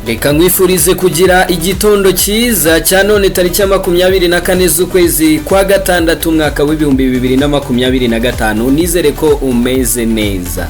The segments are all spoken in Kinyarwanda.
Reka nkwifurize kugira igitondo cyiza cya none tariki ya 24 z'ukwezi kwa gatandatu mwaka w'ibihumbi 2025. Nizere ko umeze neza.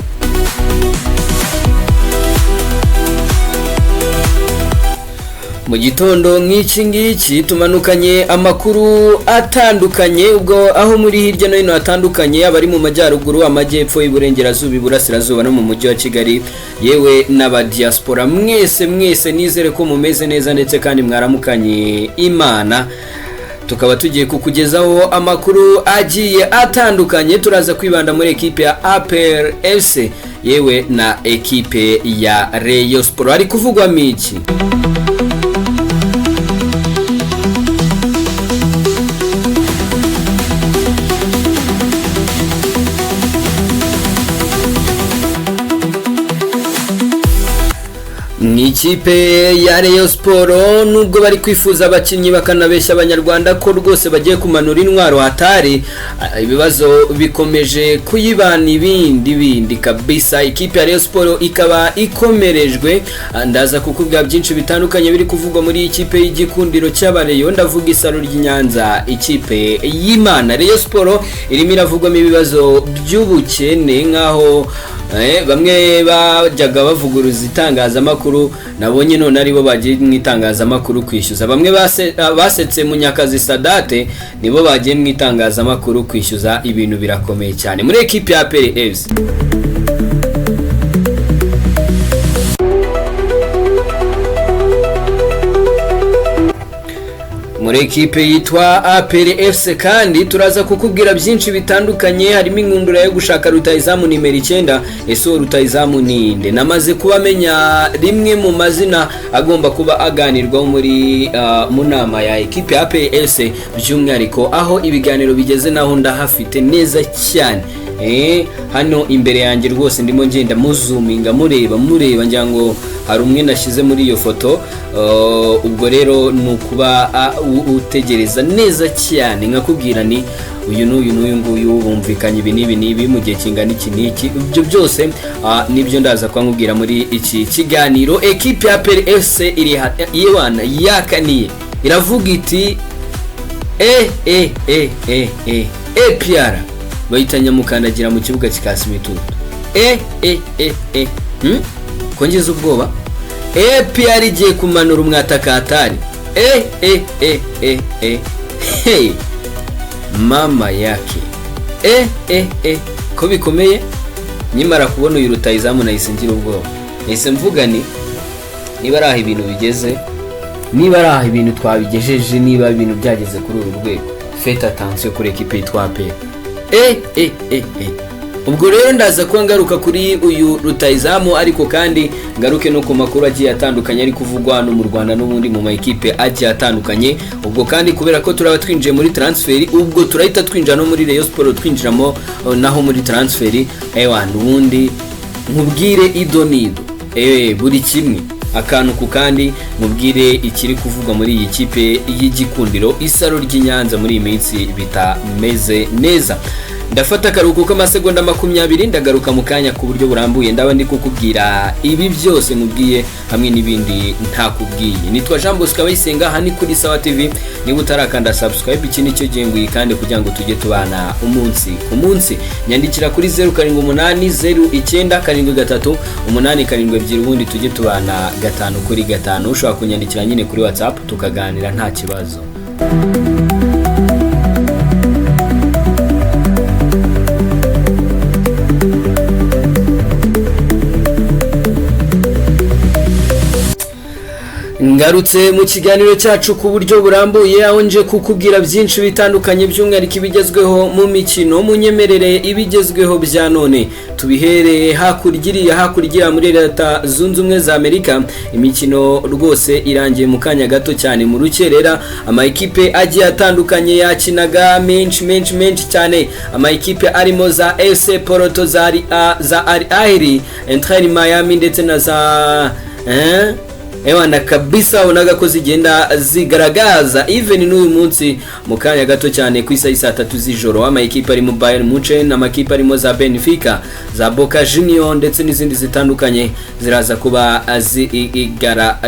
Mu gitondo nk'iki ngiki tumanukanye amakuru atandukanye ubwo aho muri hirya no hino atandukanye abari mu majyaruguru, amajyepfo, iburengerazuba, iburasirazuba no mu mujyi wa Kigali, yewe n'aba diaspora mwese nizere ko mumeze neza ndetse kandi mwaramukanye Imana. Tukaba tugiye kukugezaho amakuru agiye atandukanye. Turaza kwibanda muri ekipe ya APR FC yewe na ekipe ya Rayon Sport. Ari kuvugwa miki Ikipe ya Rayon Sport nubwo bari kwifuza abakinnyi bakanabeshya abanyarwanda ko rwose bagiye kumanura intwaro hatari, ibibazo bikomeje kuyibana ibindi kabisa. Ikipe ya Rayon Sport ikaba ikomerejwe, ndaza kukubwira byinshi bitandukanye biri kuvugwa muri ikipe y'igikundiro cy'abareyo, ndavuga isaro ry'Inyanza, ikipe y'Imana. Rayon Sport irimo iravugwamo ibibazo by'ubukene nkaho bamwe bajyaga bavuguruza itangazamakuru, nabonye none aribo bagiye mu itangazamakuru kwishyuza. Bamwe basetse Munyakazi Sadate nibo bagiye mu itangazamakuru kwishyuza. Ibintu birakomeye cyane muri ekipe ya APR FC. Muri ekipe yitwa APR FC kandi turaza kukubwira byinshi bitandukanye. Harimo inkundura yo gushaka Rutahizamu nimero 9. Ese Rutahizamu ninde? Namaze kubamenya rimwe mu mazina agomba kuba aganirwaho muri mu nama ya ekipe ya APR FC, by'umwihariko aho ibiganiro bigeze naho ndahafite neza cyane. Hano imbere yanjye rwose ndimo ngenda muzuminga mureba ngira ngo hari umwe nashyize muri iyo foto. Ubwo rero nukuba utegereza neza cyane nkakubwira ni uyu Nguyu bumvikanye ibi nibi mu gihe kingana iki. Ibyo byose nibyo ndaza kwamubwira muri iki kiganiro. Ekipe ya APR FC iri yewana yakaniye iravuga iti APR bahitanya mukandagira mu kibuga kikasimitutu. Kongeza ubwoba. APR igiye kumanura umwataka hatari. Mama yake. Ko bikomeye. Nyimara kubona uyu Rutahizamu nahise ngira ubwoba. Nahise mvuga ni niba ari aho ibintu bigeze, niba ari aho ibintu twabigejeje, niba ibintu byageze kuri uru rwego, faites attention kuri ekipe yitwa APR. Ubwo rero ndaza kuba ngaruka kuri uyu Rutahizamu, ariko kandi ngaruke no ku makuru agiye atandukanye ari kuvugwa no mu Rwanda n'ubundi mu makipe agiye atandukanye. Ubwo kandi kubera ko turaba twinjiye muri transfer, ubwo turahita twinjira no muri Rayon Sport, twinjiramo naho muri transfer. Ubundi nkubwire idonido buri kimwe akantu ku kandi, mubwire ikiri kuvugwa muri iyi kipe y'igikundiro isaro ry'Inyanza muri iyi minsi bitameze neza. Ndafata akaruhuko k'amasegonda 20 ndagaruka mu kanya ku buryo burambuye. Ndaba ndi kukubwira ibi byose nkubwiye hamwe n'ibindi ntakubwiye. Nitwa Jean Bosco Abayisenga, hani kuri Sawa TV. Niba utarakanda subscribe iki nicyo genguye kandi kugira ngo tujye tubana umunsi ku munsi, nyandikira kuri 0780973872 ubundi tujye tubana 5 kuri 5. Ushobora kunyandikira nyine kuri WhatsApp tukaganira nta kibazo. Ngarutse mu kiganiro cyacu ku buryo burambuye, aho nje kukubwira byinshi bitandukanye by'umwihariko ibigezweho mu mikino. Munyemerere ibigezweho bya none tubihere hakurya muri Leta Zunze Ubumwe za Amerika. Imikino rwose irangiye mu kanya gato cyane mu rukerera. Amakipe agiye atandukanye yakinaga menshi cyane. Amakipe arimo za FC Porto, za Al Ahly, Inter Miami ndetse na za ewana kabisa unaga ko zigenda zigaragaza even n'uyu munsi mu kanya gato cyane ku isa 3 z'ijoro ama ekipa ari mu Bayern Munchen n'amakipa arimo za Benfica za Boca Juniors ndetse n'izindi zitandukanye ziraza kuba zigaragaza.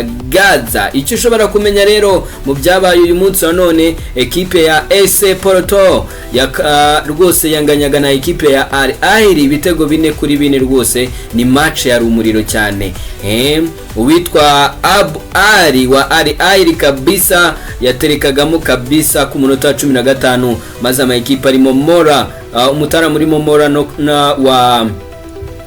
Icyo ushobora kumenya rero mu byabaye uyu munsi wa none, ekipe ya AC Porto rwose yanganyaga na ekipe ya Al Ahly ibitego 4-4 rwose ni match ya rumuriro cyane. Uwitwa Abu Ali wa Al Ahly kabisa yaterekagamo kabisa ku munota 15 maze ama ekipa arimo Mora umutara muri Mora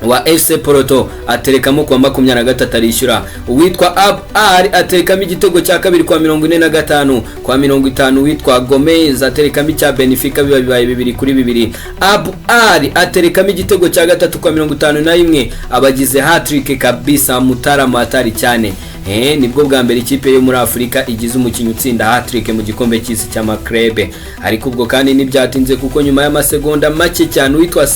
wa FC Porto aterekamo kwa 23 arishyura. Uwitwa Abu Ali aterekamo igitego cya kabiri kwa 45 kwa 50 witwa Gomez aterekamo cya Benfica bibaye 2-2. Abu Ali aterekamo igitego cya gatatu kwa 51 abagize hat-trick kabisa mutara matari cyane. Nibwo bwa mbere ikipe yo muri Afrika igize umukinyi utsinda hat-trick mu gikombe cy'isi cy'amakrebe, ariko ubwo kandi nibyatinze kuko nyuma y'amasegonda make cyane witwa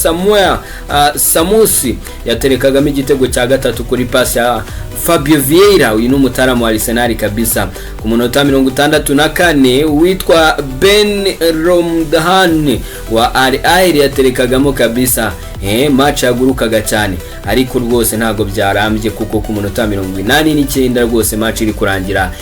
Samusi yaterekagamo igitego cya gatatu kuri pass ya Fabio Vieira, uyu n'umutaramu wa Arsenal kabisa. Ku munota 64 witwa Ben Romdhan wa Al Ahly yaterekagamo kabisa. Match yagurukaga cyane ariko rwose ntago byarambye kuko ku munota 89 rwose match iri kurangira.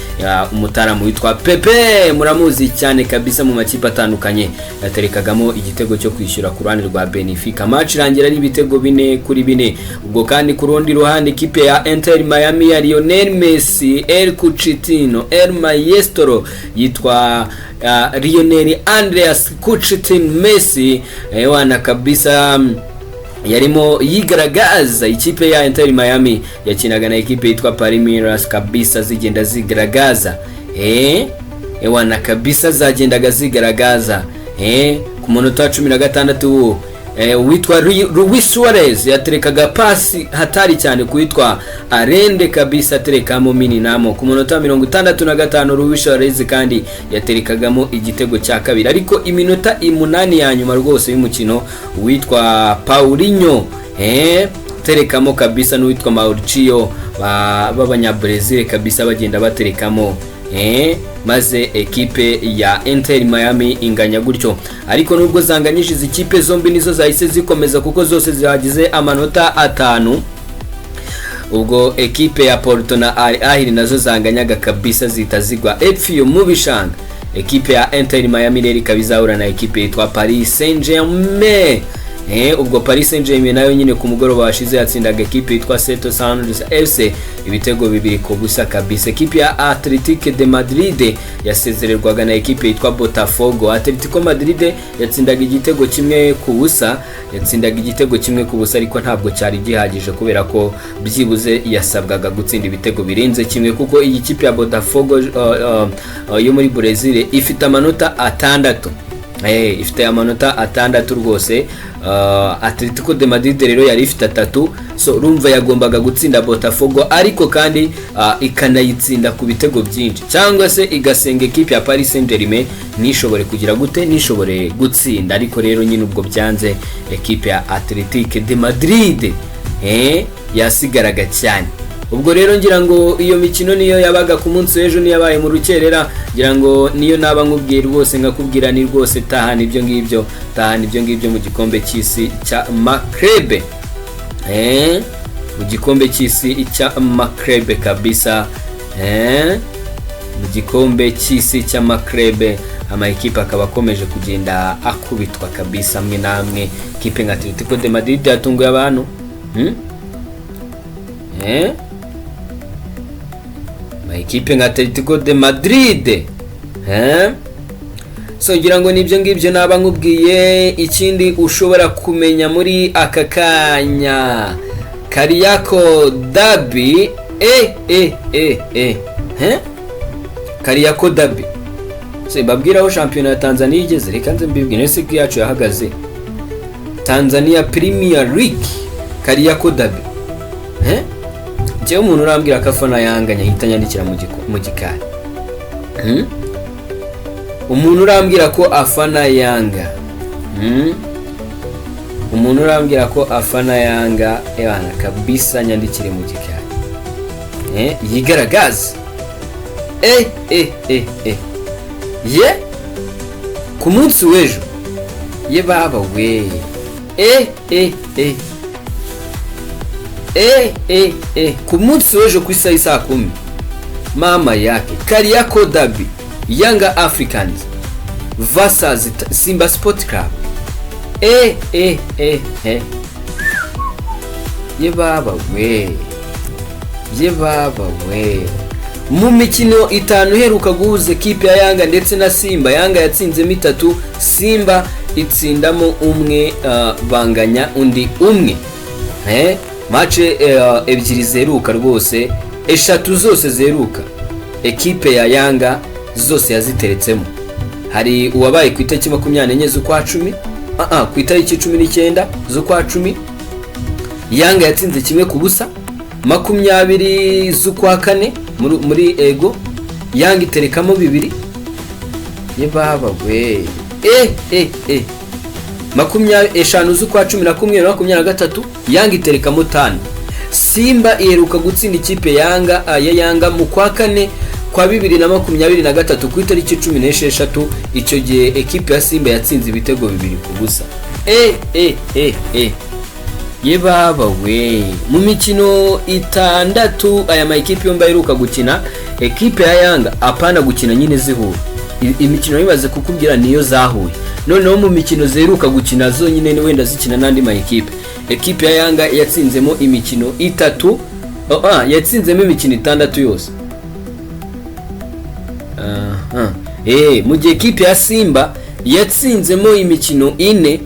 Umutaramu witwa Pepe muramuzi cyane kabisa mu makipe atandukanye yaterekagamo igitego cyo kwishyura ku ruhande rwa Benfica. Match irangira ari ibitego 4-4. Ubwo kandi ku rundi ruhande ikipe ya Inter Miami ya Lionel Messi, El Cucitino, El Maestro yitwa Lionel Andreas Cucitino Messi wana kabisa yarimo yigaragaza. Ikipe ya Inter Miami yakinaga na ikipe yitwa Palmeiras kabisa zigenda zigaragaza wana kabisa zagendaga zigaragaza. Ku munota 16 witwa Luis Suarez yaterekaga pasi hatari cyane kuitwa Arende kabisa terekamo Mininamo. Ku munota 65 Luis Suarez kandi yaterekagamo igitego cya kabiri, ariko iminota 8 ya nyuma rwose y'umukino witwa Paulinho terekamo kabisa n'uwitwa Mauricio b'abanyabrazil kabisa bagenda baterekamo maze ekipe ya Inter Miami inganya gutyo. Ariko nubwo zanganyije izi kipe zombi nizo zahise zikomeza kuko zose zagize amanota 5. Ubwo ekipe ya Porto na Al Ahly nazo zanganyaga kabisa zitazigwa epfio mu bishanga. Ekipe ya Inter Miami rero ikabizahura na ekipe yitwa Paris Saint-Germain. Ubwo Paris Saint-Germain nayo nyine ku mugoroba washize yatsindaga ekipe yitwa Seto Sounders FC ibitego 2-0 kabisa. Ekipe ya Atletico de Madrid yasezererwaga na ekipe yitwa Botafogo. Atletico Madrid yatsindaga igitego 1-0 ariko ntabwo cyari gihagije kubera ko byibuze yasabwaga gutsinda ibitego birenze kimwe kuko iyi kipe ya Botafogo yo muri Brazil ifite amanota 6. Ifite amanota 6 rwose. Atletico de Madrid rero yari ifite 3, so rumva yagombaga gutsinda Botafogo ariko kandi ikanayitsinda ku bitego byinshi cyangwa se igasenga ekipe ya Paris Saint-Germain nishobore kugira gute nishobore gutsinda, ariko rero nyine ubwo byanze ekipe ya Atletico de Madrid yasigaraga cyane. Ubwo rero ngira ngo iyo mikino niyo yabaga ku munsi w'ejo niyo yabaye mu rukerera, ngira ngo niyo naba nkubwiye rwose ngakubwira ni rwose tahana ibyo ngibyo mu gikombe cy'isi cya makrebe. Mu gikombe cy'isi cya makrebe kabisa. Mu gikombe cy'isi cya makrebe ama ekipa akaba akomeje kugenda akubitwa kabisa amwe namwe. Kipe nka Atletico de Madrid yatunguye abantu ekipe nka Atletico de Madrid so ngira ngo nibyo ngibyo naba nkubwiye. Ikindi ushobora kumenya muri aka kanya Kariako Derby Kariako Derby so babwira aho shampiyona ya Tanzania igeze. Reka nze mbibwire nese yacu yahagaze Tanzania Premier League Kariako Derby. Jewe umuntu urambwira ko afana yanganya hita nyandikira mu gikari. Umuntu urambwira ko afana yanga. Umuntu urambwira ko afana yanga ebana kabisa nyandikire mu gikari. yigaragaza. Ye ku munsi w'ejo ye baba we ku munsi w'ejo ku isaha saa 10 mama yake Kariako Derby Young Africans versus Simba Sport Club. Ye baba we mu mikino itanu heruka guhuza ekipe ya Yanga ndetse na Simba, Yanga yatsinzemo 3, Simba itsindamo umwe, banganya undi umwe. Match ebyiri zeruka rwose, eshatu zose zeruka ekipe ya Yanga zose yaziteretsemo. Hari uwabaye ku itariki 24 z'ukwa 10, ku itariki 19 z'ukwa 10 Yanga yatsinze kimwe ku busa. 20 z'ukwa 4 muri ego Yanga iterekamo 2. Ye baba we 25 z'ukwa 11 na 23 Yanga iterekamo 5. Simba iheruka gutsinda ikipe ya Yanga mu kwa 4 kwa 2023 ku itariki 16. Icyo gihe ekipe ya Simba yatsinze ibitego 2 ku busa. Ye baba we mu mikino itandatu aya ma ekipe yombi iheruka gukina, ekipe ya Yanga apana gukina nyine zihura, imikino bibaze kukubwira niyo zahuye. Noneho mu mikino zeruka gukina zonyine ni wenda zikina nandi ma ekipe ya Yanga yatsinzemo imikino 3, yatsinzemo imikino 6 yose. Mu gihe ekipe ya Simba yatsinzemo imikino 4,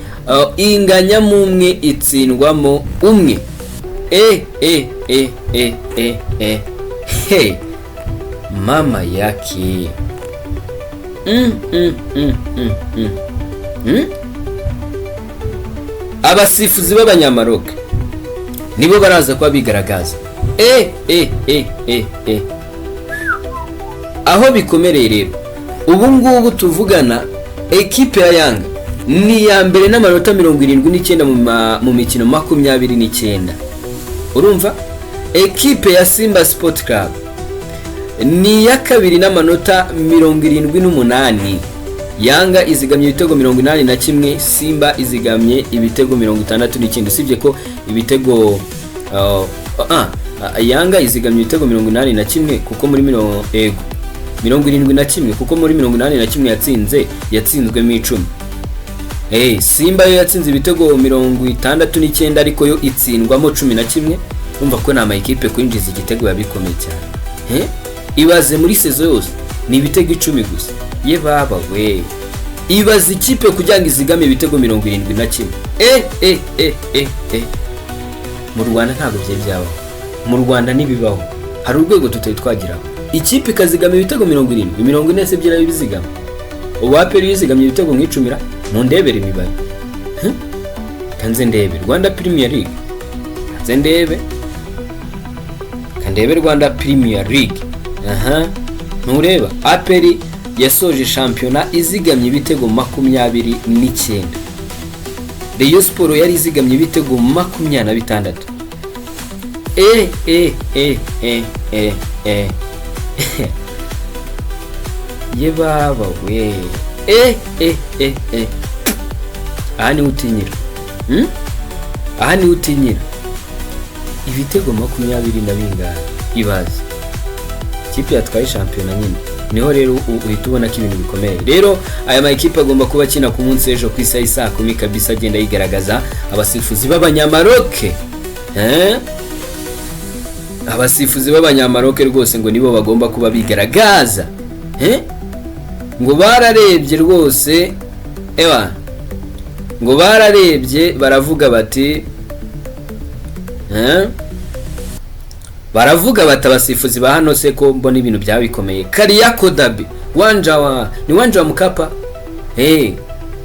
inganyamo umwe, itsindwamo umwe. Mama yake abasifuzi b'abanyamaroke nibo baraza kwa bigaragaza. Aho bikomereye rero ubu ngubu tuvugana, ekipe ya Yanga ni ya mbere n'amanota 79 mu mikino 29. Urumva? Ekipe ya Simba Sport Club ni ya kabiri n'amanota 78. Yanga izigamye ibitego 81, Simba izigamye ibitego 69. Usibye ko ibitego Yanga izigamye ibitego 81 kuko muri 71 kuko muri 81 yatsinzwemo 10. Simba yo yatsinze ibitego 69 ariko yo itsindwamo 11. Umva ko na ekipe kwinjiza igitego yabikomeye cyane. Ibaze muri sezo yose ni ibitego 10 gusa. Ye baba we ibaze ikipe kugira ngo izigame ibitego 71. Mu Rwanda ntabwo byabaho, mu Rwanda nibibaho. Hari urwego tutari twagiraho ikipe kazigama ibitego 70, 40 se byira bizigama. Uwaperi yizigamye ibitego 10 mu ndebere imibare. Kanze ndebe Rwanda Premier League, kanze ndebe Rwanda Premier League. Ntureba Aperi yasoje shampiyona izigamye ibitego 29. Rayon Sport yari izigamye ibitego 26. Ye baba we aha ni utinyira. Aha ni utinyira ibitego 20 na bingahe. Ibaze ikipe yatwaye shampiyona nyine, niho rero uhita ubona ko ibintu bikomeye. Rero aya ma ekipe agomba kuba kina ku munsi ejo ku isaha saa 10 kabisa, agenda yigaragaza. Abasifuzi b'abanyamaroke abasifuzi b'abanyamaroke rwose ngo nibo bagomba kuba bigaragaza. Ngo bararebye rwose ngo bararebye baravuga bati baravuga bati abasifuzi ba hano se ko mbona ibintu byabikomeye. Kariako Derby wanja wa Mkapa.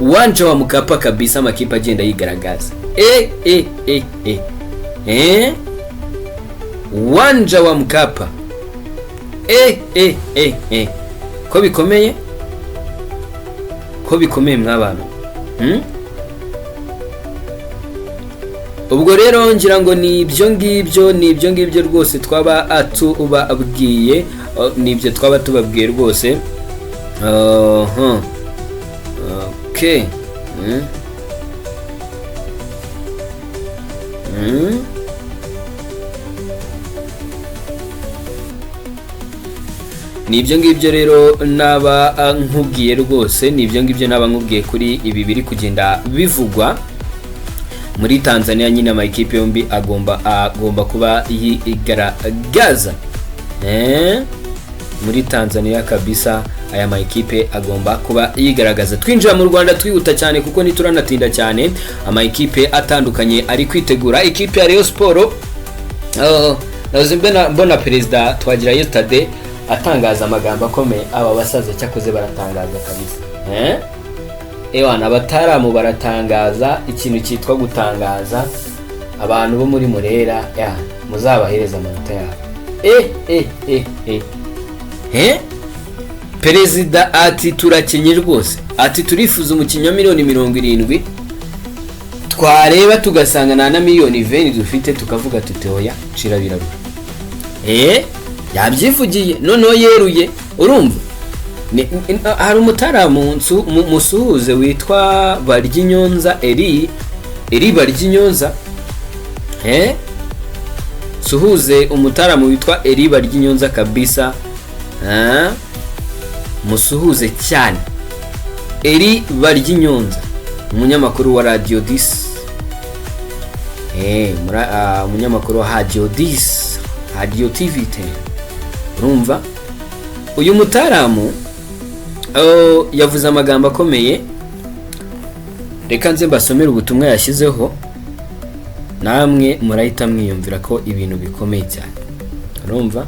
Wanja wa Mkapa kabisa, makipa agenda yigaragaza. Wanja wa Mkapa. Ko bikomeye, ko bikomeye mw'abantu. ubwo rero ngira ngo ni ibyo ngibyo rwose twaba atubabwiye, nibyo twaba tubabwiye rwose. Okay. Ni ibyo ngibyo rero naba nkubwiye rwose, ni ibyo ngibyo naba nkubwiye kuri ibi biri kugenda bivugwa muri Tanzania. Nyine amakipe yombi agomba kuba yigaragaza muri Tanzania kabisa. Aya makipe agomba kuba yigaragaza. Twinjira mu Rwanda twihuta cyane kuko nituranatinda cyane. Amakipe atandukanye ari kwitegura. Ikipe ya Rayon Sport mbona perezida twagira yesterday atangaza amagambo akomeye. Aba basaza cyakoze baratangaza kabisa. Ewana abataramu baratangaza ikintu cyitwa gutangaza. Abantu bo muri Murera muzabahereza amanota yabo. Perezida ati turakenye rwose, ati turifuza umukinnyi wa miliyoni 70, twareba tugasanga na miliyoni 20 dufite tukavuga tuteoya cira birabura. Yabyivugiye noneho yeruye. Urumva hari umutaramu musuhuze witwa Baryinyonza Eri Baryinyonza. Suhuze umutaramu witwa Eri Baryinyonza kabisa. Musuhuze cyane Eri Baryinyonza, umunyamakuru wa Radio 10, umunyamakuru wa Radio 10, Radio TV 10. Urumva uyu mutaramu yavuze amagambo akomeye. Reka nze mbasomera ubutumwa yashyizeho, namwe murahita mwiyumvira ko ibintu bikomeye cyane. Urumva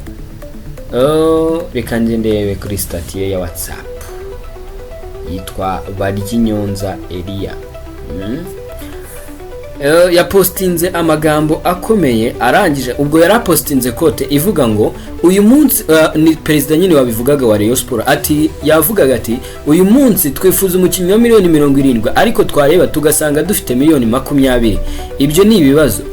reka nze ndebe kuri statiye ya WhatsApp yitwa Baryinyonza Elia. Yapostinze amagambo akomeye arangije. Ubwo yarapostinze kote ivuga ngo uyu munsi ni perezida nyine wabivugaga wa Rayon Sport, ati yavugaga ati uyu munsi twifuza umukinnyi wa miliyoni 70 ariko twareba tugasanga dufite miliyoni 20. Ibyo ni ibibazo.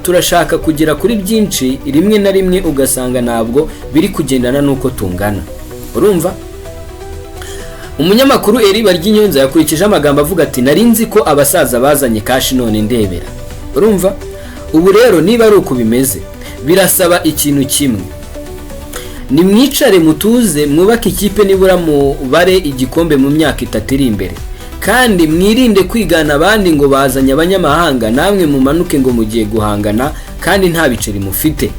Turashaka kugera kuri byinshi, rimwe na rimwe ugasanga ntabwo biri kugendana nuko tungana. Urumva umunyamakuru Eri Baryinyonza yakurikije amagambo avuga ati narinzi ko abasaza bazanye kashi none ndebera. Urumva ubu rero niba ari uko bimeze birasaba ikintu kimwe, ni mwicare mutuze mwubake ikipe nibura mu bare igikombe mu myaka 3 iri imbere, kandi mwirinde kwigana abandi ngo bazanye abanyamahanga namwe mumanuke ngo mugiye guhangana kandi nta biceri mufite.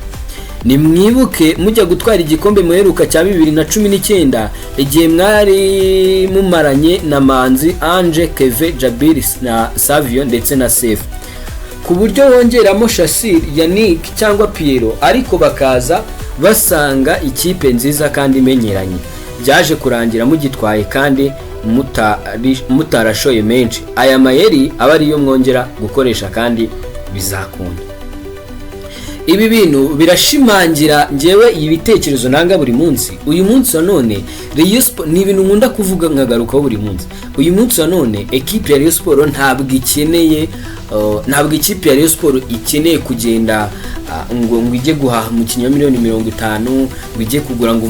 Ni mwibuke mujya gutwara igikombe muheruka cya 2019 igihe mwari mumaranye na Manzi, Ange, Keve, Jabir na Savio ndetse na Sef, ku buryo wongeramo Shassir, Yannick cyangwa Piero, ariko bakaza basanga ikipe nziza kandi imenyeranye. Byaje kurangira mugitwaye kandi mutarashoye menshi. Aya mayeri aba ariyo mwongera gukoresha kandi bizakunda. Ibi bintu birashimangira ngewe ibitekerezo nanga buri munsi. Uyu munsi wa none Rayon Sport ni ibintu nkunda kuvuga nkagaruka buri munsi. Uyu munsi wa none equipe ya Rayon Sport ntabwo ikipe ya Rayon Sport ikeneye kugenda ngo ijye guhaha umukinnyi wa miliyoni 50, ngo ijye kugura ngo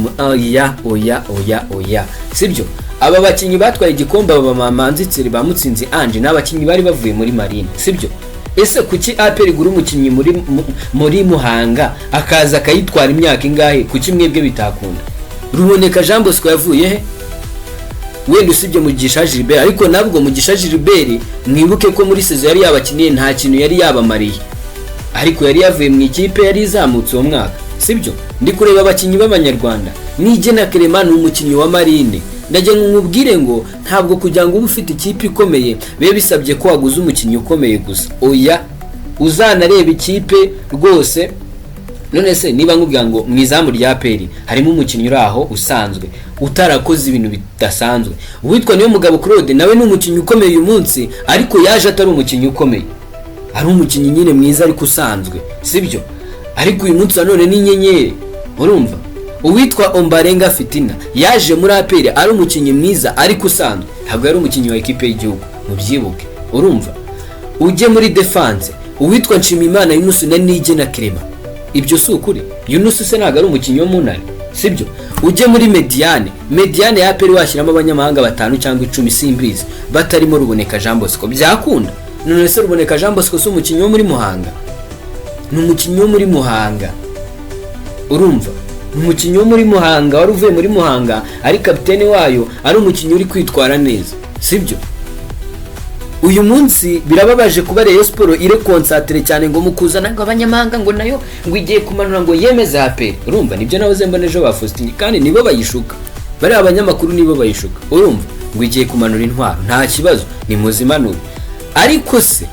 oya. Sibyo? Aba bakinnyi batwaye igikombe Manzi bamutsinze Ange n'abakinnyi bari bavuye muri Marine. Sibyo? Ese kuki APR igura umukinnyi muri Muhanga akaza akayitwara imyaka ingahe? Kuki mwebwe bitakunda? Ruboneka Jean Bosco yavuye he? Wenda usibye Mugisha Gilbert, ariko nabwo Mugisha Gilbert mwibuke ko muri sezo yari yabakiniye nta kintu yari yabamariye, ariko yari yavuye mu ikipe yari izamutse uwo mwaka. Sibyo? Ndi kureba abakinnyi b'Abanyarwanda, nije na Clement umukinnyi wa Marine. Ndaje nkubwire ngo ntabwo kugira ngo ufite ikipe ikomeye bibe bisabye ko waguza umukinnyi ukomeye gusa. Oya, uzanareba ikipe rwose. None se niba nkubwira ngo mwizamu rya APR harimo umukinnyi uraho usanzwe utarakoze ibintu bidasanzwe, witwa niyo mugabo Claude, nawe ni umukinnyi ukomeye uyu munsi, ariko yaje atari umukinnyi ukomeye, ari umukinnyi nyine mwiza ariko usanzwe. Sibyo? Ariko uyu munsi none ni nyenyeri. Urumva uwitwa Ombarenga Fitina yaje muri APR ari umukinnyi mwiza ariko usanzwe, ntabwo yari umukinnyi wa equipe y'igihugu, mubyibuke. Urumva ujye muri defense uwitwa Nshimiyimana Yunus na Nige na Clement, ibyo si ukuri? Yunus se ntago ari umukinnyi wo munani, sibyo? Ujye muri mediane ya APR washyiramo abanyamahanga 5 cyangwa 10 simbizi batarimo Ruboneka Jean Bosco, byakunda? None se Ruboneka Jean Bosco si umukinnyi wo muri Muhanga? Ni umukinnyi wo muri Muhanga, urumva? Umukinnyi wo muri Muhanga wari uvuye muri Muhanga ari kapiteni wayo, ari umukinnyi uri kwitwara neza, sibyo? Uyu munsi birababaje kuba Rayon Sport ire concentrate cyane ngo mukuzana ngo abanyamahanga ngo nayo ngo igiye kumanura ngo yemeze APR. Urumva nibyo nahoze mbona ejo bafustinye, kandi nibo bayishuka, bari abanyamakuru nibo bayishuka, urumva ngo igiye kumanura intwaro. Nta kibazo, ni muzimanure. Ariko se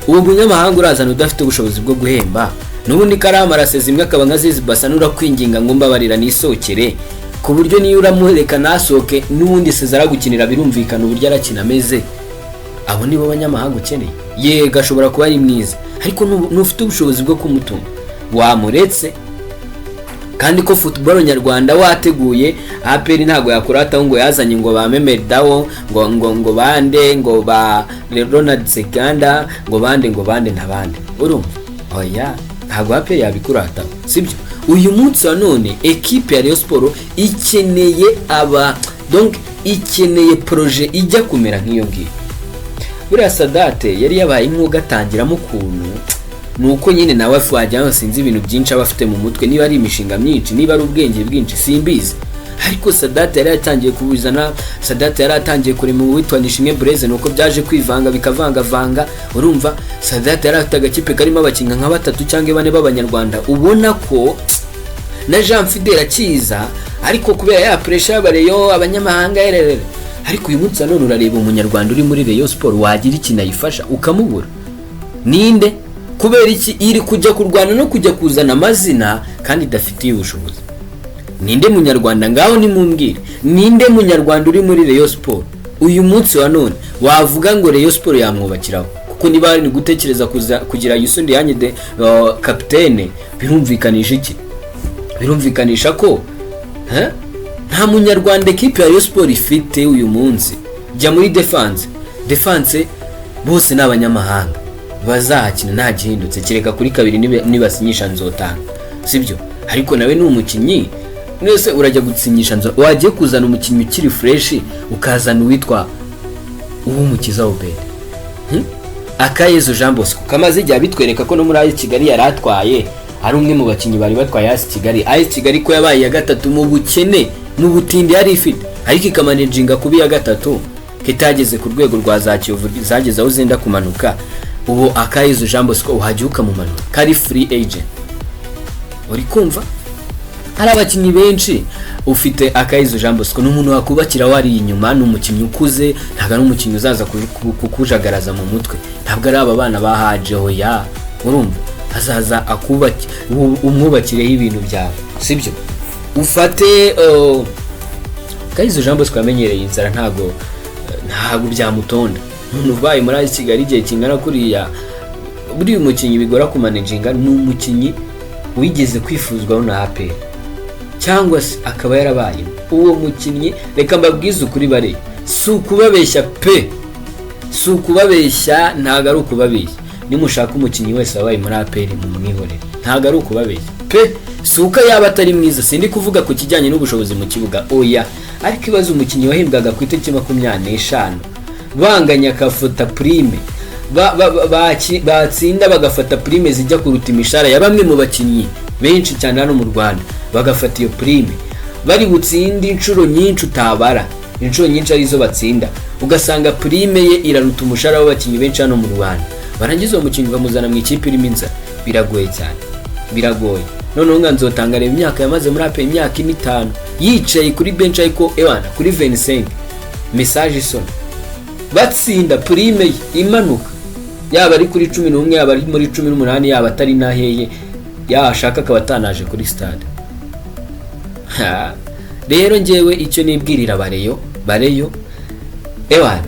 uwo munyamahanga urazana udafite ubushobozi bwo guhemba, n'ubundi Karama araseze imwe akaba nkazizi basanura kwinginga ngo mbabarira nisokere, ku buryo niyo uramureka nasoke n'ubundi Sezara gukinira birumvikana uburyo arakina ameze. Abo nibo banyamahanga ukeneye. Yego ashobora kuba ari mwiza, ariko nufite ubushobozi bwo kumutuma wamuretse. Kandi ko football nyarwanda wateguye APR ntago yakurata ngo yazanye ngo bamemere dawo ngo bande ngo ba Ronald Seganda ngo bande nabande, urumva? Oya, ntago APR yabikurata, sibyo? Uyu munsi wa none equipe ya Rayon Sport ikeneye ikeneye projet ijya kumera nk'iyo ngiyo. Buriya Sadate yari yabaye nk'ugatangiramo ukuntu, nuko nyine nawe wajyaho sinzi ibintu byinshi abafite mu mutwe, niba ari imishinga myinshi, niba ari ubwenge bwinshi simbizi. Ariko Sadate yari yatangiye kubuzana, Sadate yari yatangiye kurema uwitwanisha imwe Blaise, nuko byaje kwivanga bikavanga, urumva? Sadate yari afite agakipe karimo abakinga nka 3 cyangwa 4 b'abanyarwanda, ubona ko na Jean Fidel akiza, ariko kubera ya pressure y'abareyo abanyamahanga yerere. Ariko uyu munsi none urareba umunyarwanda uri muri Rayon Sport wagira iki nayifasha ukamubura. Ninde? Kubera iki iri kujya kurwana no kujya kuzana amazina kandi idafitiye ubushobozi? Ninde munyarwanda ngaho nimumbwire? Ninde munyarwanda uri muri Rayon Sport uyu munsi wa none wavuga ngo Rayon Sport yamwubakiraho? Kuko niba ari gutekereza kugira Yusundi Yanyede kapitene, birumvikanisha iki? Birumvikanisha ko nta munyarwanda equipe ya Rayon Sport ifite uyu munsi. Jya muri defense bose n'abanyamahanga bazahakina nta gihindutse, kireka kuri kabiri nibasinyisha Nzotanga, sibyo? Ariko nawe ni umukinnyi, nese urajya gutsinyisha wagiye kuzana umukinnyi ukiri fresh, ukazana uwitwa Uwumukiza Obed, Akayezo Jean Bosco kamaze ijya bitwereka ko no muri Kigali yaratwaye, ari umwe mu bakinnyi bari batwaye Kigali ko yabaye ya gatatu mu bukene, mu butindi yari ifite, ariko ikamanejinga kubi ya gatatu kitageze ku rwego rwa za Kiyovu zageze aho zenda kumanuka. Ubu Akayezo Jean Bosco uhajuka mu manuka kari free agent, uri kumva? Hari abakinnyi benshi ufite Akayezo Jean Bosco n'umuntu wakubakira wari inyuma, n'umukinnyi ukuze, ntago ari umukinnyi uzaza kukujagaraza mu mutwe, ntabwo ari aba bana bahajeho ya, urumva? Azaza akubaki umwubakireho ibintu byawe, sibyo? Ufate Akayezo Jean Bosco yamenyereye inzara, ntago byamutonda. Ubaye muri Kigali igihe kingana kuriya, buri umukinnyi bigora ku managinga, n'umukinnyi wigeze kwifuzwaho na APR cyangwa se akaba yarabaye uwo mukinnyi. Reka mbabwize ukuri bare, si ukubabeshya pe, si ukubabeshya, ntago ari ukubabeshya. Nimushaka umukinnyi wese wabaye muri APR mu mwihorere, ntago ari ukubabeshya pe. Si uko yaba atari mwiza, sindi kuvuga ku kijyanye n'ubushobozi mu kibuga, oya, ariko ibaze umukinnyi wahembwaga ku itariki 25 banganya akafata prime, batsinda bagafata prime zijya kuruta imishara ya bamwe mu bakinnyi benshi cyane hano mu Rwanda, bagafata iyo prime, bari butsindi inshuro nyinshi utabara, inshuro nyinshi arizo batsinda, ugasanga prime ye iraruta umushara w'abakinnyi benshi hano mu Rwanda. Barangiza umukinnyi bamuzana mu ikipe irimo inzara, biragoye cyane, biragoye. Noneho Nzotanga reba imyaka yamaze muri APR, imyaka 5 yicaye kuri bench, ariko ewana kuri 25 message isona, batsinda prime imanuka, yaba ari kuri 11, yaba ari muri 18, yaba atari naheye, yashaka akabatanaje kuri stade. Rero ngewe icyo nibwirira bareyo ewana,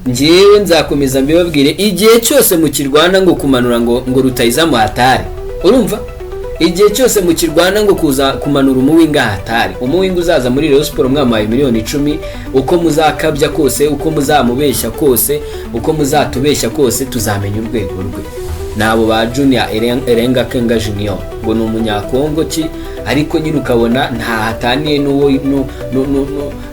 ngewe nzakomeza mbibabwire igihe cyose mu kirwana ngo kumanura ngo Rutahizamu hatari, urumva? igihe cyose mukirwana ngo kuza kumanura umuwinga hatari, umuwinga uzaza muri Rayon Sport mwamaye miliyoni 10, uko muzakabya kose, uko muzamubeshya kose, uko muzatubeshya kose, tuzamenya urwego rwe. Nabo ba Junior Erenga Kenga Junior ngo ni umunyakongo ki, ariko nyine ukabona nta hataniye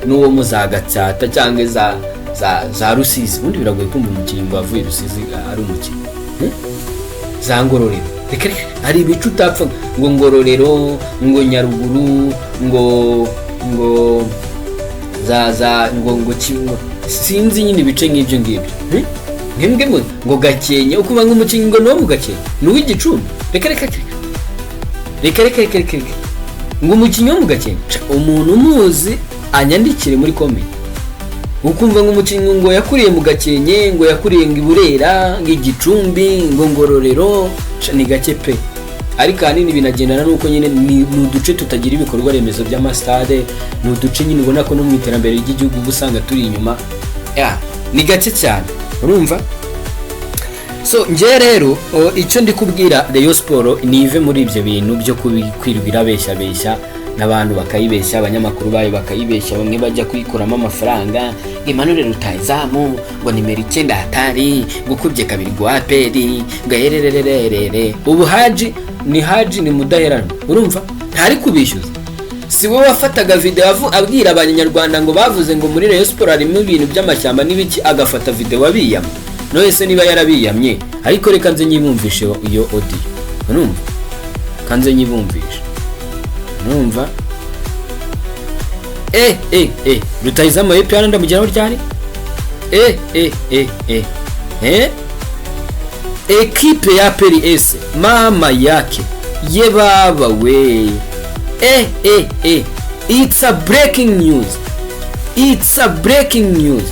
n'uwo muzagatsata cyangwa za Rusizi. Ubundi biragoye kumva umukinnyi wavuye Rusizi ari umukinnyi za Ngororero. Reka hari ibicu utapfa ngo Ngororero, ngo Nyaruguru, ngo ngo sinzi nyine ibice nk'ibyo ngibyo. Nk'imbwe ngo Gakenke, ukuba nk'umukinnyi ngo no mu Gakenke n'uw'Igicumbi. Reka ngo umukinnyi wo mu Gakenke, umuntu umuzi anyandikire muri comment. Ukumva ngo umukinnyi ngo yakuriye mu Gakenke, ngo yakuriye ngo Iburera, ngo Igicumbi, ngo Ngororero, ni gake pe. Ariko hanini binagendana nuko nyine ni uduce tutagira ibikorwa remezo by'amastade, ni uduce nyine ubona ko no mu iterambere ry'igihugu gusanga turi inyuma. Ni gake cyane, urumva? So nje rero icyo ndi kubwira Rayon Sport nive muri ibyo bintu byo kwirwira besha n'abantu bakayibeshya, abanyamakuru bayo bakayibeshya, bamwe bajya kuyikuramo amafaranga. Imanuye Rutahizamu ngo nimero 9 hatari, gukubye kabiri gwa peri, gahererererere. Ubu Haji ni mudaherano, urumva? Ntari kubishyuza. Si wowe wafataga video abwira abanyarwanda ngo bavuze ngo muri Rayon Sport harimo ibintu by'amashyamba n'ibiki, agafata video abiyamye. None se niba yarabiyamye, ariko reka nze nyibumvishe iyo audio. Urumva? Kanze nyibumvishe. Numva Rutahizamu y'epana ndamugeraho ryari? Ekipe ya PRS mama yake ye baba we. It's a breaking news.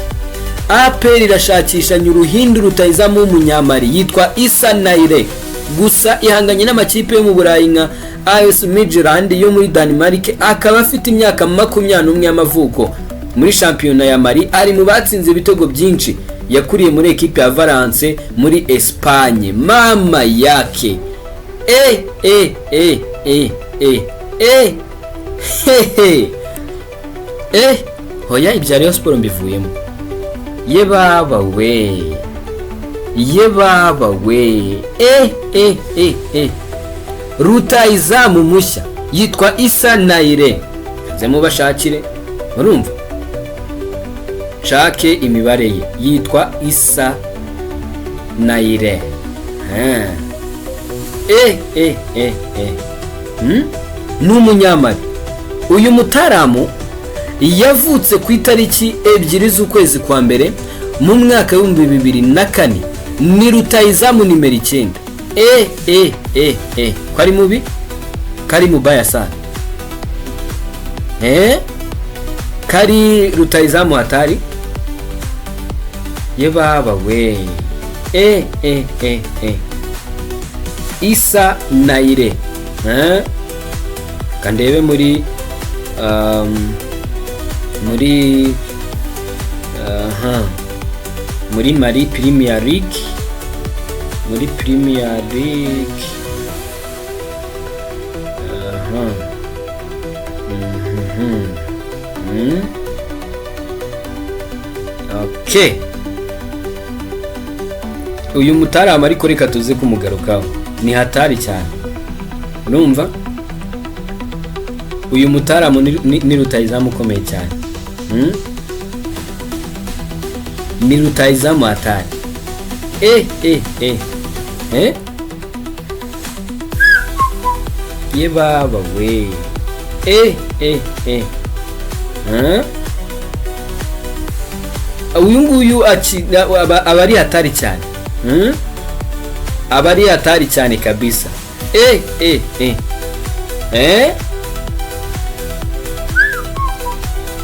APR irashakisha nyuruhindu Rutahizamu w'umunyamari yitwa Imanuye, gusa ihanganye n'amakipe yo mu Burayi nka AS Midland yo muri Denmark, akaba afite imyaka 21 y'amavuko. Muri shampiyona ya Mali ari mu batsinze ibitego byinshi, yakuriye muri ekipe ya Valence muri Espagne. Mama yake hoya ibya Rayon Sport mbivuyemo. Ye baba we Rutahizamu mushya yitwa Imanuye, nze mubashakire, urumva? Shake imibare ye yitwa Imanuye. N'umunyamari. Uyu mutaramu yavutse ku itariki 2 z'ukwezi kwa mbere mu mwaka wa 2004. Ni Rutahizamu nimero 9. Kwari mubi? Kari mubaya sana. Kari Rutahizamu hatari? Ye baba we. Imanuye. Kandebe muri Mali Premier League. Muri Premier League. Okay. Uyu mutarama ariko reka tuze kumugarukaho. Ni hatari cyane. Urumva? Uyu mutarama ni Rutahizamu ukomeye cyane. Ni Rutahizamu hatari. Ye baba we. Uyu nguyu abari hatari cyane. Abari hatari cyane kabisa.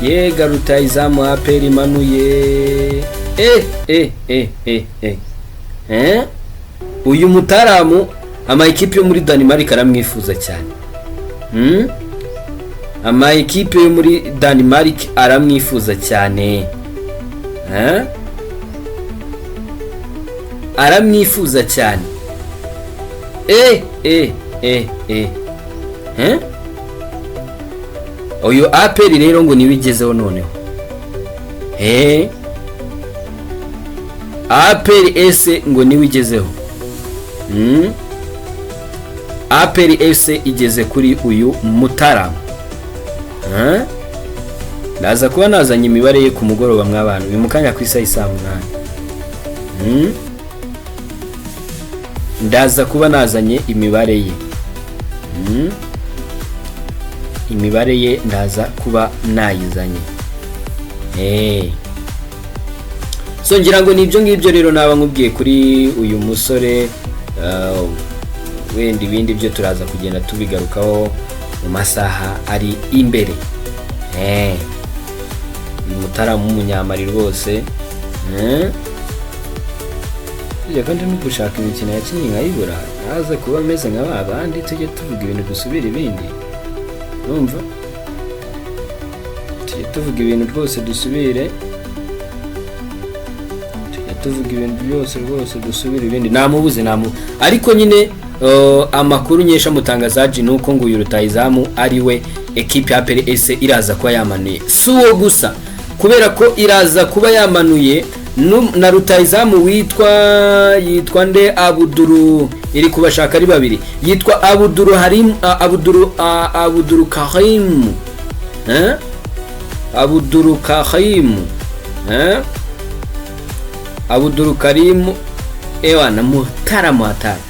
Yega Rutahizamu APR Imanuye. Uyu mutaramu ama ekipe yo muri Denmark aramwifuza cyane. Ama ekipe yo muri Denmark aramwifuza cyane. Aramwifuza cyane. uyu APR rero ngo niwigezeho noneho APR FC ngo niwigezeho APR FC igeze kuri uyu Mutarama ndaza kuba nazanye imibare ye ku mugoroba mw'abantu ni mukanya ku isaha 8 ndaza kuba nazanye imibare ye imibare ye ndaza kuba nayizanye so ngira ngo nibyo ngibyo rero naba nkubwiye kuri uyu musore wenda ibindi byo turaza kugenda tubigarukaho mu masaha ari imbere Mutarama umunyamari rwose kandi no gushaka imikino ya kinyi nkayibura naze kuba ameze nk'abandi tujye tuvuga ibintu dusubira ibindi urumva tujye tuvuga ibintu rwose dusubire tuvuga ibintu byose rwose dusubira ibindi namubuze ariko nyine amakuru nyesha mutangazaji nuko Nguyu Rutahizamu ari we equipe ya APR FC iraza kuba yamanuye suwo gusa kubera ko iraza kuba yamanuye na Rutahizamu yitwa nde Abuduru iri kubashaka ari babiri yitwa Abuduru Karim Abuduru Karim na Mutarama hatari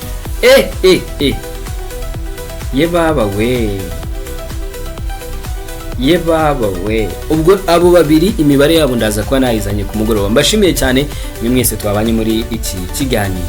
ye baba we ubwo abo babiri imibare yabo ndaza kuba nayizanye ku mugoroba mbashimiye cyane mwese twabanye muri iki kiganiro.